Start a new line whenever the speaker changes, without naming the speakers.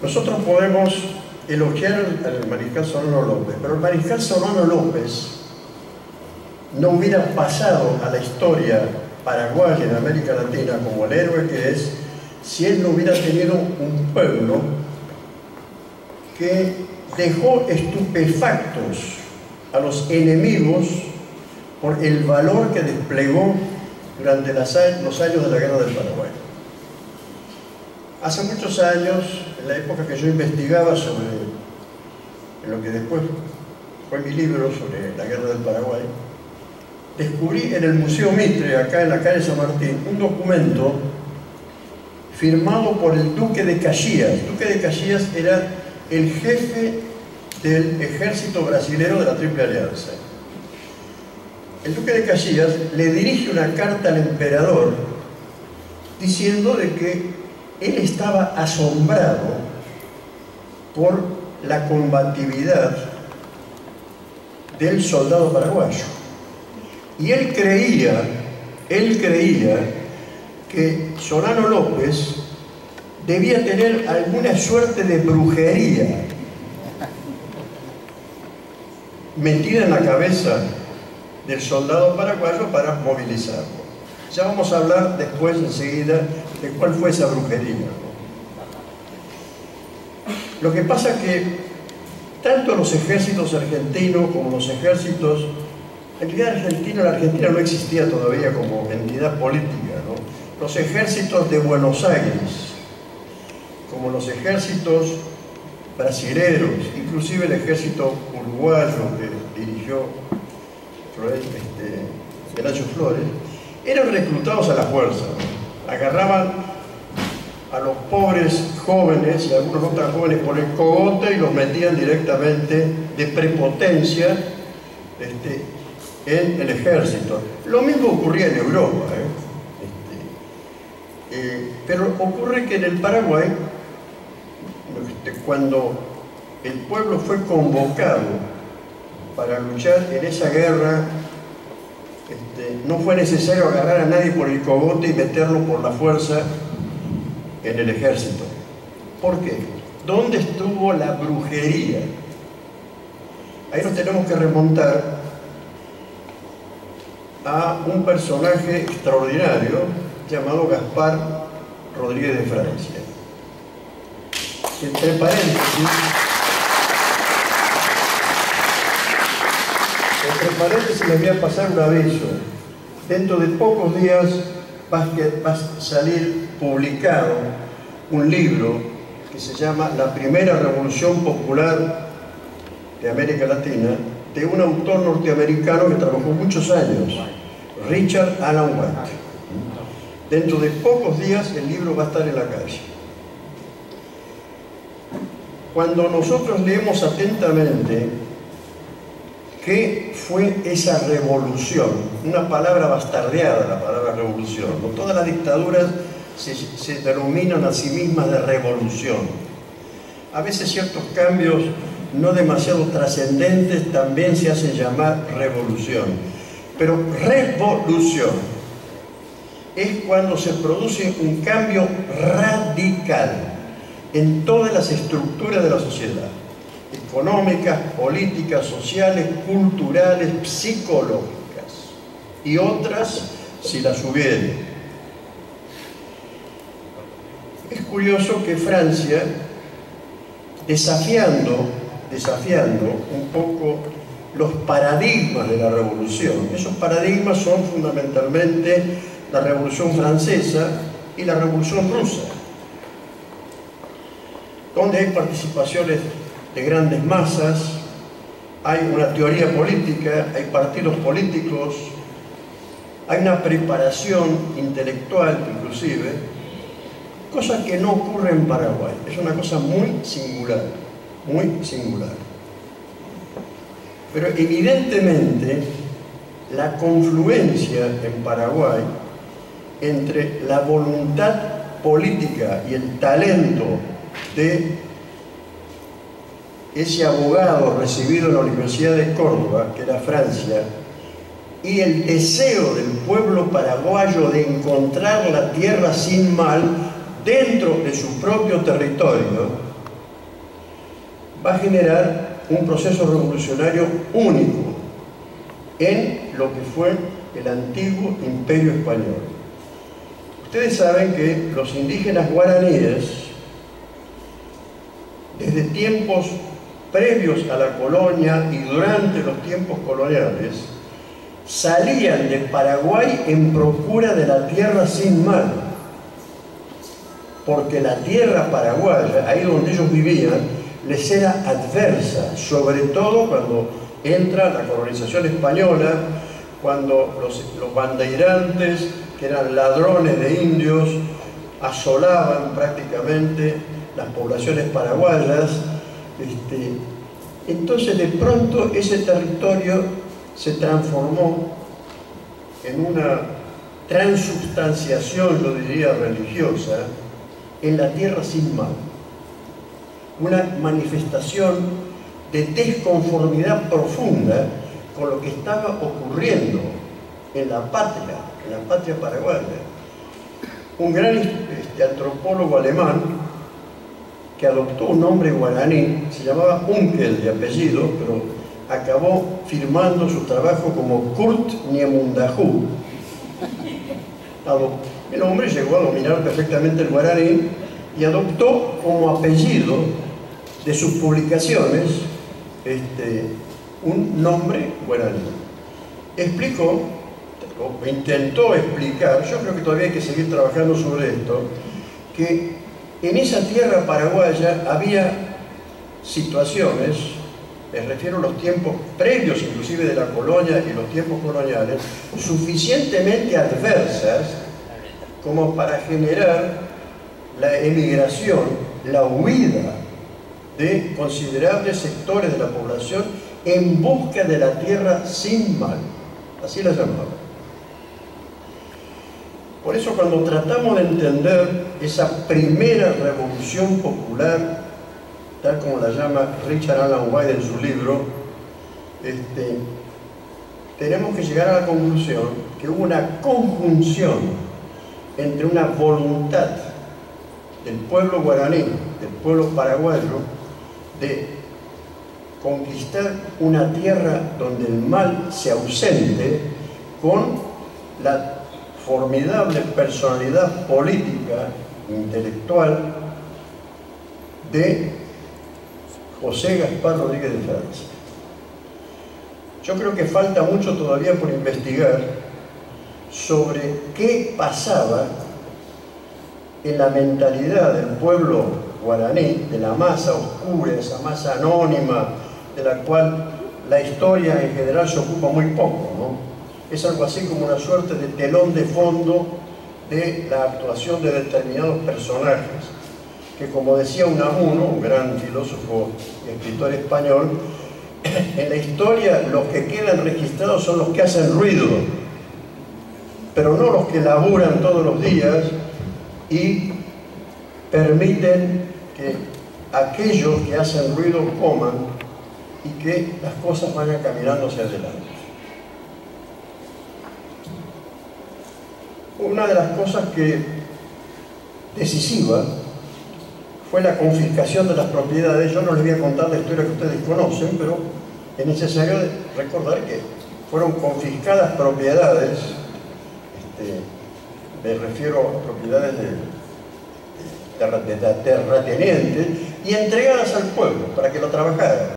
Nosotros podemos elogiar al mariscal Solano López, pero el mariscal Solano López no hubiera pasado a la historia paraguaya en América Latina como el héroe que es si él no hubiera tenido un pueblo que dejó estupefactos a los enemigos por el valor que desplegó durante los años de la Guerra del Paraguay. Hace muchos años, en la época que yo investigaba sobre lo que después fue mi libro sobre la Guerra del Paraguay, descubrí en el Museo Mitre, acá en la calle San Martín, un documento firmado por el Duque de Caxias. El Duque de Caxias era el jefe del ejército brasilero de la Triple Alianza. El Duque de Caxias le dirige una carta al emperador diciendo de que él estaba asombrado por la combatividad del soldado paraguayo. Y él creía que Solano López debía tener alguna suerte de brujería metida en la cabeza del soldado paraguayo para movilizarlo. Ya vamos a hablar después, enseguida, de cuál fue esa brujería, ¿no? Lo que pasa es que tanto los ejércitos argentinos como los ejércitos... En realidad la Argentina no existía todavía como entidad política, ¿no? Los ejércitos de Buenos Aires, como los ejércitos brasileros, inclusive el ejército uruguayo que dirigió Horacio Flores, eran reclutados a la fuerza, ¿no? Agarraban a los pobres jóvenes y algunos no tan jóvenes por el cogote y los metían directamente de prepotencia en el ejército. Lo mismo ocurría en Europa, pero ocurre que en el Paraguay, cuando el pueblo fue convocado para luchar en esa guerra, no fue necesario agarrar a nadie por el cogote y meterlo por la fuerza en el ejército. ¿Por qué? ¿Dónde estuvo la brujería? Ahí nos tenemos que remontar a un personaje extraordinario llamado Gaspar Rodríguez de Francia. Entre paréntesis les voy a pasar un aviso. Dentro de pocos días va a salir publicado un libro que se llama La Primera Revolución Popular de América Latina, de un autor norteamericano que trabajó muchos años, Richard Alan White. Dentro de pocos días el libro va a estar en la calle. Cuando nosotros leemos atentamente qué fue esa revolución, una palabra bastardeada, la palabra revolución, ¿no? Todas las dictaduras se denominan a sí mismas de revolución. A veces ciertos cambios no demasiado trascendentes también se hacen llamar revolución. Pero revolución es cuando se produce un cambio radical en todas las estructuras de la sociedad, económicas, políticas, sociales, culturales, psicológicas y otras si las hubiere. Es curioso que Francia, desafiando un poco los paradigmas de la revolución. Esos paradigmas son fundamentalmente la Revolución Francesa y la Revolución Rusa, donde hay participaciones de grandes masas, hay una teoría política, hay partidos políticos, hay una preparación intelectual inclusive, cosa que no ocurre en Paraguay. Es una cosa muy singular, muy singular. Pero evidentemente la confluencia en Paraguay entre la voluntad política y el talento de ese abogado recibido en la Universidad de Córdoba, que era Francia, y el deseo del pueblo paraguayo de encontrar la tierra sin mal dentro de su propio territorio, va a generar un proceso revolucionario único en lo que fue el antiguo Imperio Español. Ustedes saben que los indígenas guaraníes, desde tiempos previos a la colonia y durante los tiempos coloniales, salían de Paraguay en procura de la tierra sin mal, porque la tierra paraguaya, ahí donde ellos vivían, les era adversa, sobre todo cuando entra la colonización española, cuando los bandeirantes, que eran ladrones de indios, asolaban prácticamente las poblaciones paraguayas. Entonces de pronto ese territorio se transformó en una transubstanciación, yo diría, religiosa, en la tierra sin mal. Una manifestación de desconformidad profunda con lo que estaba ocurriendo en la patria paraguaya. Un gran antropólogo alemán que adoptó un nombre guaraní, se llamaba Unkel de apellido, pero acabó firmando su trabajo como Kurt Niemundajú. El hombre llegó a dominar perfectamente el guaraní y adoptó como apellido de sus publicaciones un nombre guaraní. Explicó, o intentó explicar, yo creo que todavía hay que seguir trabajando sobre esto, que en esa tierra paraguaya había situaciones, me refiero a los tiempos previos inclusive de la colonia y los tiempos coloniales, suficientemente adversas como para generar la emigración, la huida de considerables sectores de la población en busca de la tierra sin mal, así la llamaban. Por eso cuando tratamos de entender esa primera revolución popular, tal como la llama Richard Alan White en su libro, tenemos que llegar a la conclusión que hubo una conjunción entre una voluntad del pueblo guaraní, del pueblo paraguayo, de conquistar una tierra donde el mal se ausente, con la formidable personalidad política, intelectual, de José Gaspar Rodríguez de Francia. Yo creo que falta mucho todavía por investigar sobre qué pasaba en la mentalidad del pueblo guaraní, de la masa oscura, esa masa anónima, de la cual la historia en general se ocupa muy poco, ¿no? Es algo así como una suerte de telón de fondo de la actuación de determinados personajes, que, como decía Unamuno, un gran filósofo y escritor español, en la historia los que quedan registrados son los que hacen ruido, pero no los que laburan todos los días y permiten que aquellos que hacen ruido coman y que las cosas vayan caminando hacia adelante. Una de las cosas decisiva fue la confiscación de las propiedades. Yo no les voy a contar la historia que ustedes conocen, pero es necesario recordar que fueron confiscadas propiedades, me refiero a propiedades de terratenientes, y entregadas al pueblo para que lo trabajara.